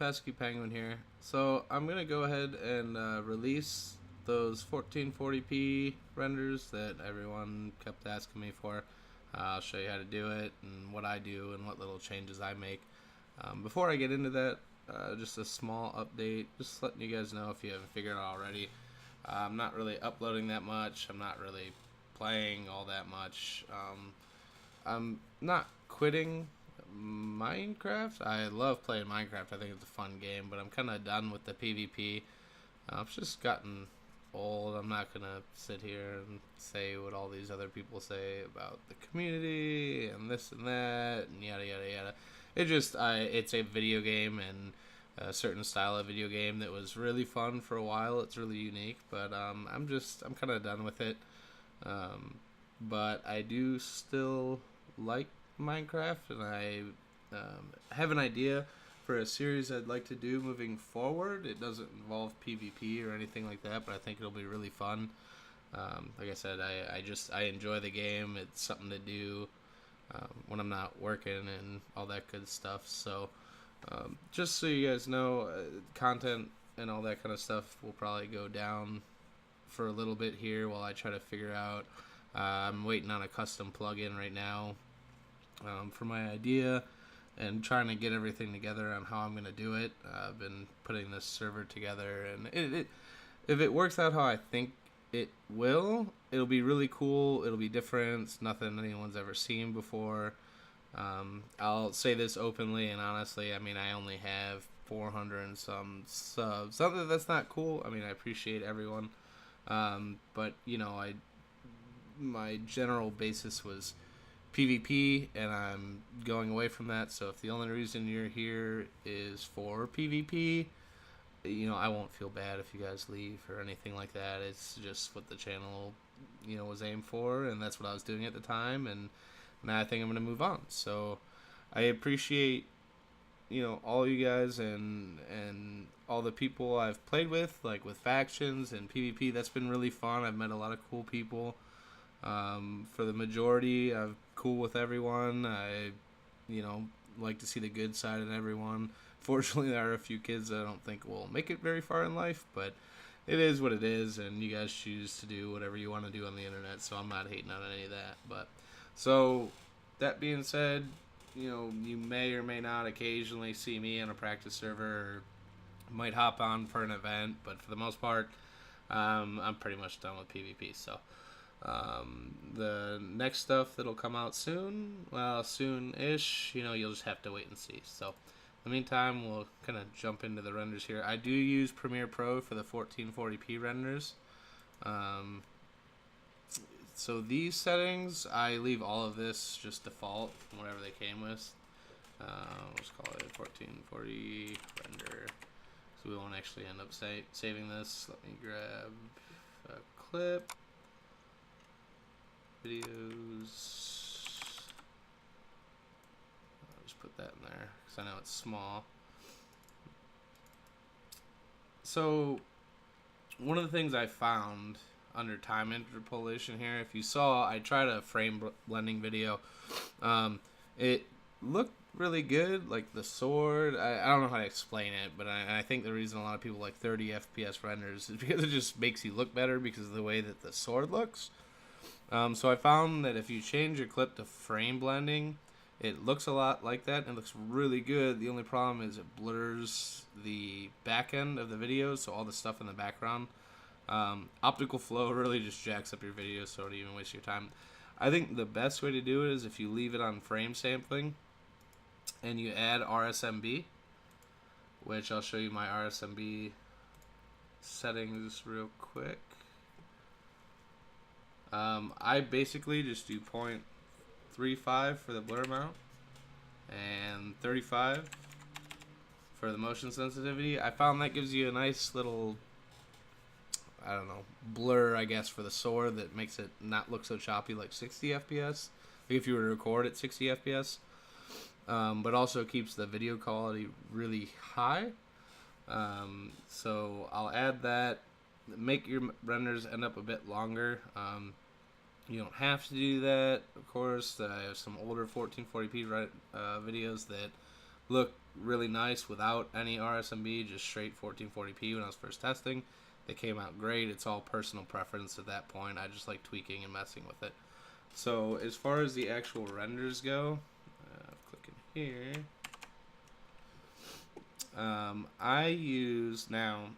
Pesky Penguin here. So I'm gonna go ahead and release those 1440p renders that everyone kept asking me for. I'll show you how to do it and what I do and what little changes I make. Before I get into that, just a small update, just letting you guys know if you haven't figured it out already. I'm not really uploading that much. I'm not really playing all that much. I'm not quitting Minecraft. I love playing Minecraft. I think it's a fun game, but I'm kind of done with the PvP. I've just gotten old. I'm not gonna sit here and say what all these other people say about the community and this and that and yada yada yada. It's a video game and a certain style of video game that was really fun for a while. It's really unique, but I'm kind of done with it. But I do still like Minecraft, and I have an idea for a series I'd like to do moving forward. It doesn't involve PvP or anything like that, but I think it'll be really fun. Like I said, I enjoy the game. It's something to do when I'm not working and all that good stuff. So just so you guys know, content and all that kind of stuff will probably go down for a little bit here while I try to figure out. I'm waiting on a custom plugin right now for my idea and trying to get everything together on how I'm going to do it. I've been putting this server together, and if it works out how I think it will, it'll be really cool. It'll be different. It's nothing anyone's ever seen before. I'll say this openly and honestly. I mean, I only have 400 and some subs. Something that's not cool. I mean, I appreciate everyone, but my general basis was PvP, and I'm going away from that. So if the only reason you're here is for PvP, I won't feel bad if you guys leave or anything like that. It's just what the channel, was aimed for, and that's what I was doing at the time, and now I think I'm going to move on. So I appreciate, all you guys and all the people I've played with, like with factions and PvP. That's been really fun. I've met a lot of cool people. For the majority, I'm cool with everyone. I, like to see the good side in everyone. Fortunately, there are a few kids that I don't think will make it very far in life, but it is what it is, and you guys choose to do whatever you want to do on the internet, so I'm not hating on any of that. But so that being said, you may or may not occasionally see me on a practice server, or might hop on for an event, but for the most part, I'm pretty much done with PvP. So the next stuff that'll come out soon, well, soon-ish, you'll just have to wait and see. So in the meantime, we'll kind of jump into the renders here. I do use Premiere Pro for the 1440p renders. So these settings, I leave all of this just default, whatever they came with. Let's call it 1440 render. So we won't actually end up saving this. Let me grab a clip. Videos. I'll just put that in there because I know it's small. So one of the things I found under time interpolation here, if you saw, I tried a frame blending video. It looked really good, like the sword. I don't know how to explain it, but I think the reason a lot of people like 30 FPS renders is because it just makes you look better because of the way that the sword looks. So I found that if you change your clip to frame blending, it looks a lot like that, and it looks really good. The only problem is it blurs the back end of the video, so all the stuff in the background. Optical flow really just jacks up your video, so don't even waste your time. I think the best way to do it is if you leave it on frame sampling, and you add RSMB, which I'll show you my RSMB settings real quick. I basically just do 0.35 for the blur amount and 35 for the motion sensitivity. I found that gives you a nice little, I don't know, blur, I guess, for the sword that makes it not look so choppy like 60 FPS, like if you were to record at 60 FPS, but also keeps the video quality really high. So I'll add that. Make your renders end up a bit longer. You don't have to do that, of course. I have some older 1440p videos that look really nice without any RSMB, just straight 1440p when I was first testing. They came out great. It's all personal preference at that point. I just like tweaking and messing with it. So as far as the actual renders go, click in here. I use now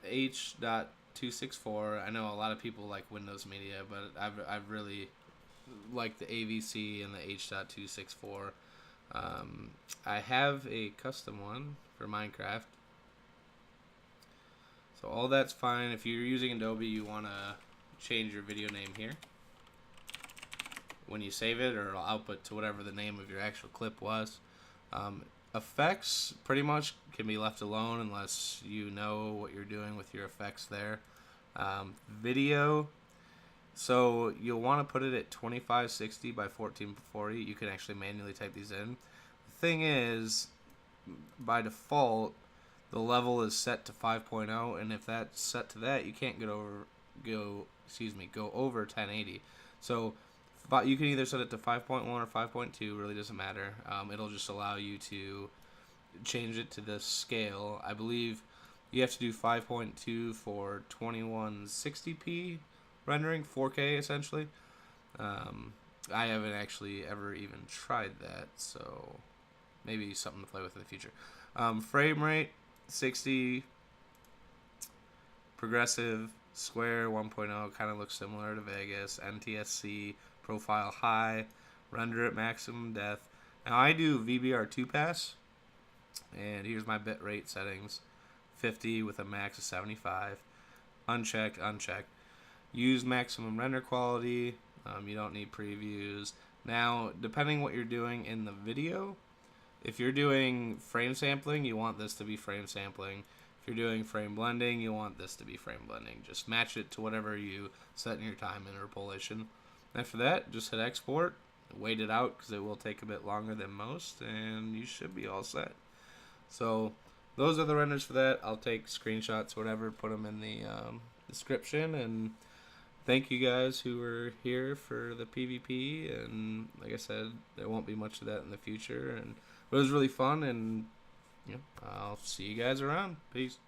H.264. I know a lot of people like Windows Media, but I've really liked the AVC and the H.264. I have a custom one for Minecraft. So all that's fine. If you're using Adobe, you want to change your video name here. When you save it, or it'll output to whatever the name of your actual clip was. Effects pretty much can be left alone unless you know what you're doing with your effects there. Video, so you'll want to put it at 2560 by 1440. You can actually manually type these in. The thing is, by default, the level is set to 5.0, and if that's set to that, you can't go over 1080. So but you can either set it to 5.1 or 5.2, really doesn't matter. It'll just allow you to change it to this scale. I believe you have to do 5.2 for 2160p rendering, 4K essentially. I haven't actually ever even tried that, so maybe something to play with in the future. Frame rate, 60. Progressive, square 1.0, kind of looks similar to Vegas. NTSC, profile high, render at maximum depth. Now I do VBR2 pass, and here's my bitrate settings: 50 with a max of 75. Unchecked, unchecked. Use maximum render quality. You don't need previews. Now, depending what you're doing in the video, if you're doing frame sampling, you want this to be frame sampling. If you're doing frame blending, you want this to be frame blending. Just match it to whatever you set in your time interpolation. After that, just hit export, wait it out because it will take a bit longer than most, and you should be all set. So those are the renders for that. I'll take screenshots, whatever, put them in the description, and thank you guys who were here for the PvP. And like I said, there won't be much of that in the future, but it was really fun, and I'll see you guys around. Peace.